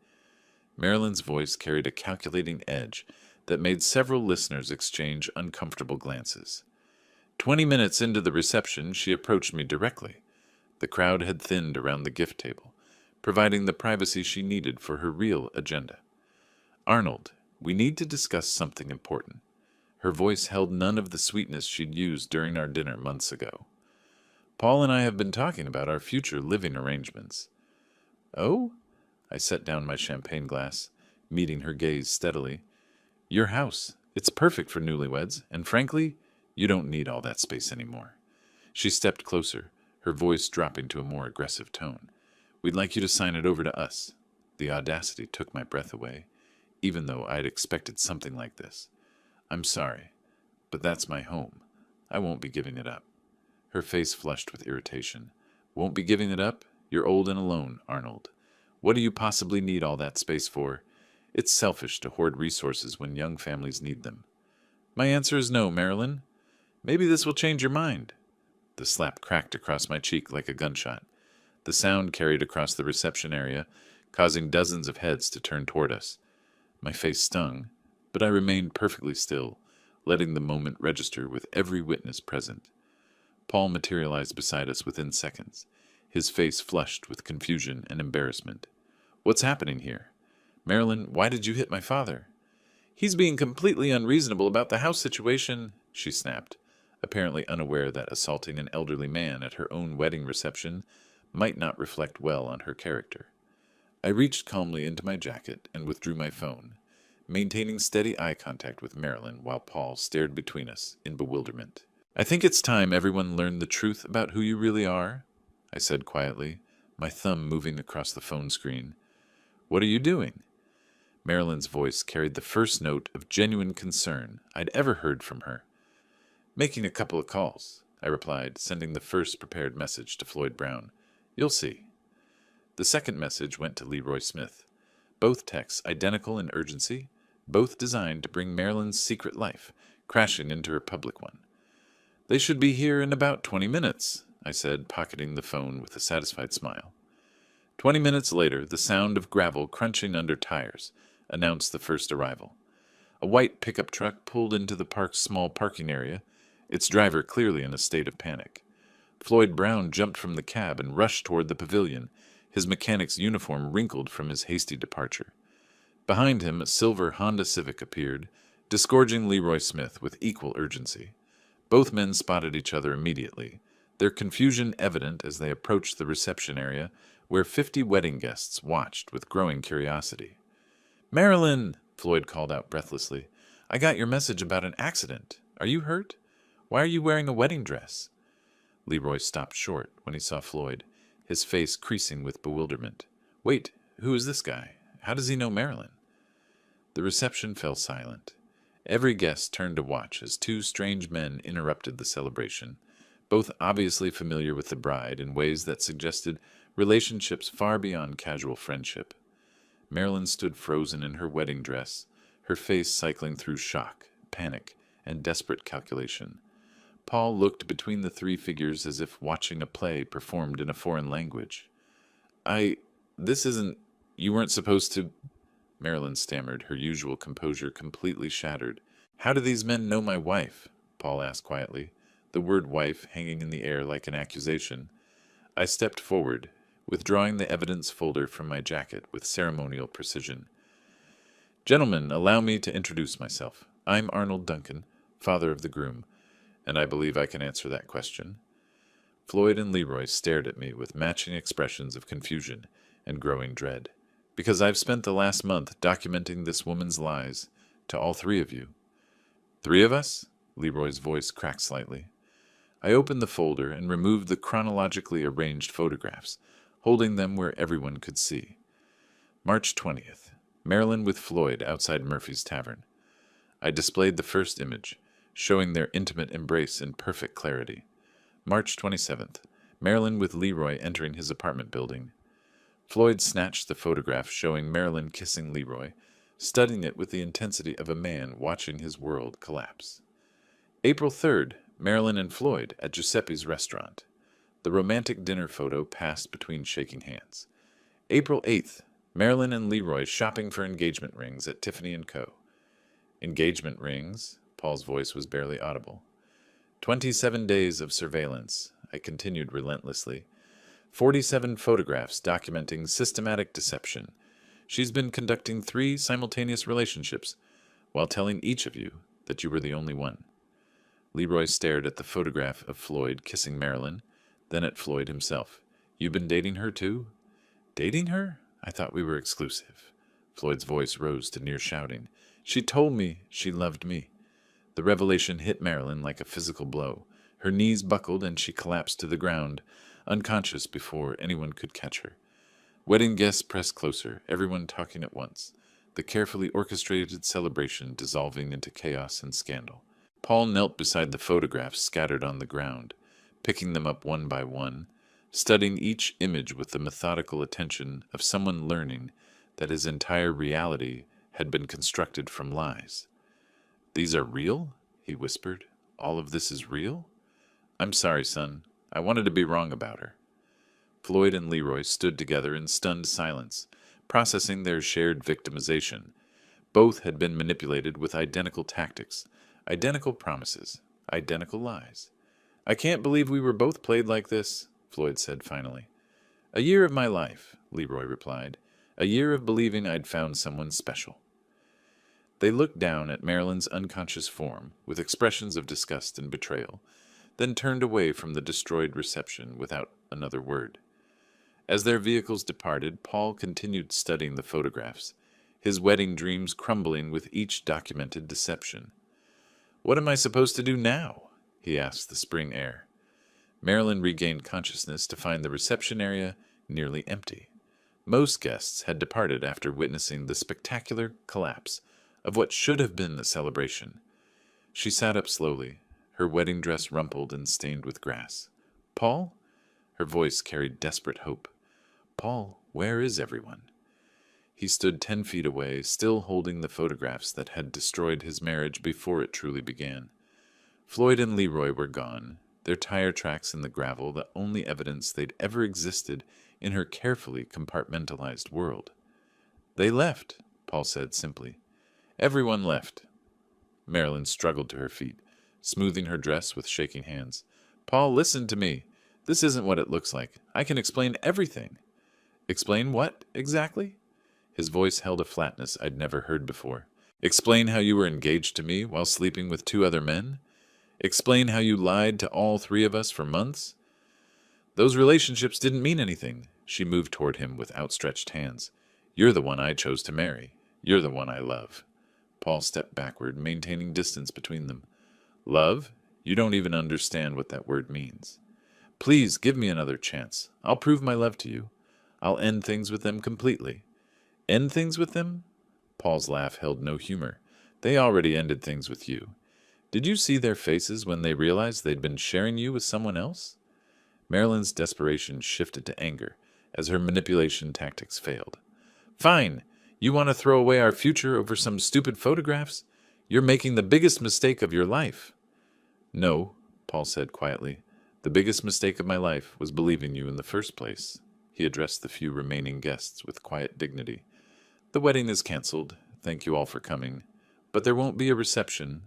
Marilyn's voice carried a calculating edge that made several listeners exchange uncomfortable glances. 20 minutes into the reception, she approached me directly. The crowd had thinned around the gift table, providing the privacy she needed for her real agenda. "Arnold, we need to discuss something important." Her voice held none of the sweetness she'd used during our dinner months ago. "Paul and I have been talking about our future living arrangements." "Oh?" I set down my champagne glass, meeting her gaze steadily. "Your house. It's perfect for newlyweds, and frankly, you don't need all that space anymore." She stepped closer, her voice dropping to a more aggressive tone. "We'd like you to sign it over to us." The audacity took my breath away, even though I had expected something like this. "I'm sorry, but that's my home. I won't be giving it up." Her face flushed with irritation. "Won't be giving it up? You're old and alone, Arnold. What do you possibly need all that space for? It's selfish to hoard resources when young families need them." "My answer is no, Marilyn. Maybe this will change your mind." The slap cracked across my cheek like a gunshot. The sound carried across the reception area, causing dozens of heads to turn toward us. My face stung, but I remained perfectly still, letting the moment register with every witness present. Paul materialized beside us within seconds, his face flushed with confusion and embarrassment. "What's happening here? Marilyn, why did you hit my father?" "He's being completely unreasonable about the house situation," she snapped, apparently unaware that assaulting an elderly man at her own wedding reception might not reflect well on her character. I reached calmly into my jacket and withdrew my phone, maintaining steady eye contact with Marilyn while Paul stared between us in bewilderment. "I think it's time everyone learned the truth about who you really are," I said quietly, my thumb moving across the phone screen. "What are you doing?" Marilyn's voice carried the first note of genuine concern I'd ever heard from her. "Making a couple of calls," I replied, sending the first prepared message to Floyd Brown. "You'll see." The second message went to Leroy Smith. Both texts identical in urgency, both designed to bring Marilyn's secret life crashing into her public one. "They should be here in about 20 minutes, I said, pocketing the phone with a satisfied smile. 20 minutes later, the sound of gravel crunching under tires announced the first arrival. A white pickup truck pulled into the park's small parking area, its driver clearly in a state of panic. Floyd Brown jumped from the cab and rushed toward the pavilion, his mechanic's uniform wrinkled from his hasty departure. Behind him, a silver Honda Civic appeared, disgorging Leroy Smith with equal urgency. Both men spotted each other immediately, their confusion evident as they approached the reception area, where 50 wedding guests watched with growing curiosity. "Marilyn," Floyd called out breathlessly, "I got your message about an accident. Are you hurt? Why are you wearing a wedding dress?" Leroy stopped short when he saw Floyd, his face creasing with bewilderment. Wait, who is this guy? How does he know Marilyn? The reception fell silent. Every guest turned to watch as two strange men interrupted the celebration, both obviously familiar with the bride in ways that suggested relationships far beyond casual friendship. Marilyn stood frozen in her wedding dress, her face cycling through shock, panic, and desperate calculation. Paul looked between the three figures as if watching a play performed in a foreign language. This isn't... You weren't supposed to... Marilyn stammered, her usual composure completely shattered. How do these men know my wife? Paul asked quietly, the word wife hanging in the air like an accusation. I stepped forward, withdrawing the evidence folder from my jacket with ceremonial precision. Gentlemen, allow me to introduce myself. I'm Arnold Duncan, father of the groom, and I believe I can answer that question. Floyd and Leroy stared at me with matching expressions of confusion and growing dread, because I've spent the last month documenting this woman's lies to all three of you. 3 of us? Leroy's voice cracked slightly. I opened the folder and removed the chronologically arranged photographs, holding them where everyone could see. March 20th. Marilyn with Floyd outside Murphy's Tavern. I displayed the first image, showing their intimate embrace in perfect clarity. March 27th. Marilyn with Leroy entering his apartment building. Floyd snatched the photograph showing Marilyn kissing Leroy, studying it with the intensity of a man watching his world collapse. April 3rd. Marilyn and Floyd at Giuseppe's restaurant. The romantic dinner photo passed between shaking hands. April 8th. Marilyn and Leroy shopping for engagement rings at Tiffany & Co. Engagement rings? Paul's voice was barely audible. 27 days of surveillance, I continued relentlessly. 47 photographs documenting systematic deception. She's been conducting 3 simultaneous relationships, while telling each of you that you were the only one. Leroy stared at the photograph of Floyd kissing Marilyn, then at Floyd himself. You've been dating her too? Dating her? I thought we were exclusive. Floyd's voice rose to near shouting. She told me she loved me. The revelation hit Marilyn like a physical blow. Her knees buckled and she collapsed to the ground, unconscious before anyone could catch her. Wedding guests pressed closer, everyone talking at once, the carefully orchestrated celebration dissolving into chaos and scandal. Paul knelt beside the photographs scattered on the ground, picking them up one by one, studying each image with the methodical attention of someone learning that his entire reality had been constructed from lies. These are real? He whispered. All of this is real? I'm sorry, son. I wanted to be wrong about her. Floyd and Leroy stood together in stunned silence, processing their shared victimization. Both had been manipulated with identical tactics, identical promises, identical lies. I can't believe we were both played like this, Floyd said finally. A year of my life, Leroy replied. A year of believing I'd found someone special. They looked down at Marilyn's unconscious form with expressions of disgust and betrayal, then turned away from the destroyed reception without another word. As their vehicles departed, Paul continued studying the photographs, his wedding dreams crumbling with each documented deception. What am I supposed to do now? He asked the spring air. Marilyn regained consciousness to find the reception area nearly empty. Most guests had departed after witnessing the spectacular collapse of what should have been the celebration. She sat up slowly, her wedding dress rumpled and stained with grass. Paul? Her voice carried desperate hope. Paul, where is everyone? He stood 10 feet away, still holding the photographs that had destroyed his marriage before it truly began. Floyd and Leroy were gone, their tire tracks in the gravel the only evidence they'd ever existed in her carefully compartmentalized world. They left, Paul said simply. Everyone left. Marilyn struggled to her feet, smoothing her dress with shaking hands. Paul, listen to me. This isn't what it looks like. I can explain everything. Explain what, exactly? His voice held a flatness I'd never heard before. Explain how you were engaged to me while sleeping with 2 other men? Explain how you lied to all 3 of us for months? Those relationships didn't mean anything. She moved toward him with outstretched hands. You're the one I chose to marry. You're the one I love. Paul stepped backward, maintaining distance between them. Love? You don't even understand what that word means. Please give me another chance. I'll prove my love to you. I'll end things with them completely. End things with them? Paul's laugh held no humor. They already ended things with you. Did you see their faces when they realized they'd been sharing you with someone else? Marilyn's desperation shifted to anger as her manipulation tactics failed. Fine. You want to throw away our future over some stupid photographs? You're making the biggest mistake of your life. No, Paul said quietly. The biggest mistake of my life was believing you in the first place. He addressed the few remaining guests with quiet dignity. The wedding is canceled. Thank you all for coming. But there won't be a reception.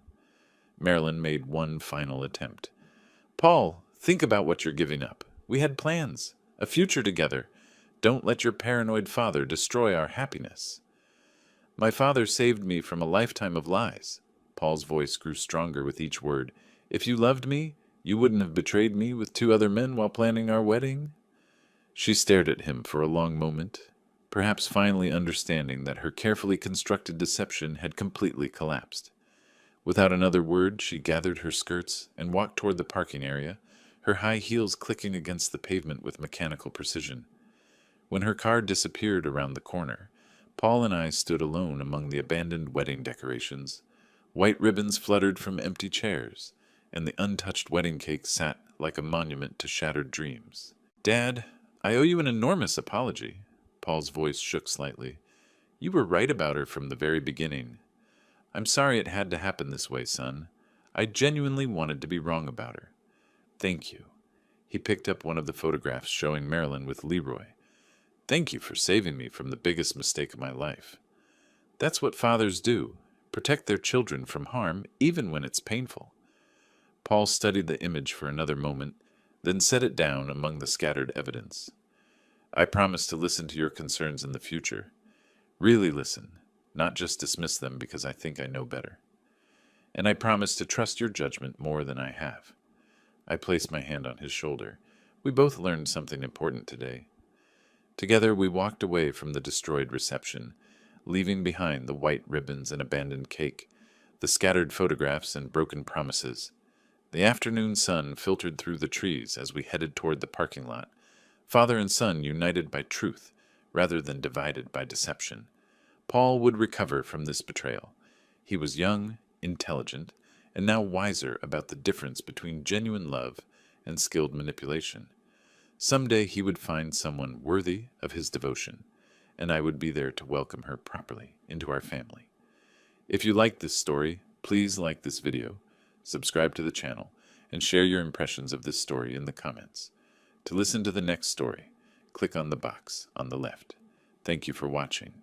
Marilyn made one final attempt. Paul, think about what you're giving up. We had plans, a future together. Don't let your paranoid father destroy our happiness. My father saved me from a lifetime of lies. Paul's voice grew stronger with each word. If you loved me, you wouldn't have betrayed me with 2 other men while planning our wedding. She stared at him for a long moment, perhaps finally understanding that her carefully constructed deception had completely collapsed. Without another word, she gathered her skirts and walked toward the parking area, her high heels clicking against the pavement with mechanical precision. When her car disappeared around the corner, Paul and I stood alone among the abandoned wedding decorations. White ribbons fluttered from empty chairs, and the untouched wedding cake sat like a monument to shattered dreams. Dad, I owe you an enormous apology. Paul's voice shook slightly. You were right about her from the very beginning. I'm sorry it had to happen this way, son. I genuinely wanted to be wrong about her. Thank you. He picked up one of the photographs showing Marilyn with Leroy. Thank you for saving me from the biggest mistake of my life. That's what fathers do, protect their children from harm even when it's painful. Paul studied the image for another moment, then set it down among the scattered evidence. I promise to listen to your concerns in the future. Really listen, not just dismiss them because I think I know better. And I promise to trust your judgment more than I have. I placed my hand on his shoulder. We both learned something important today. Together we walked away from the destroyed reception, leaving behind the white ribbons and abandoned cake, the scattered photographs and broken promises. The afternoon sun filtered through the trees as we headed toward the parking lot, father and son united by truth rather than divided by deception. Paul would recover from this betrayal. He was young, intelligent, and now wiser about the difference between genuine love and skilled manipulation. Someday he would find someone worthy of his devotion, and I would be there to welcome her properly into our family. If you like this story, please like this video, subscribe to the channel, and share your impressions of this story in the comments. To listen to the next story, click on the box on the left. Thank you for watching.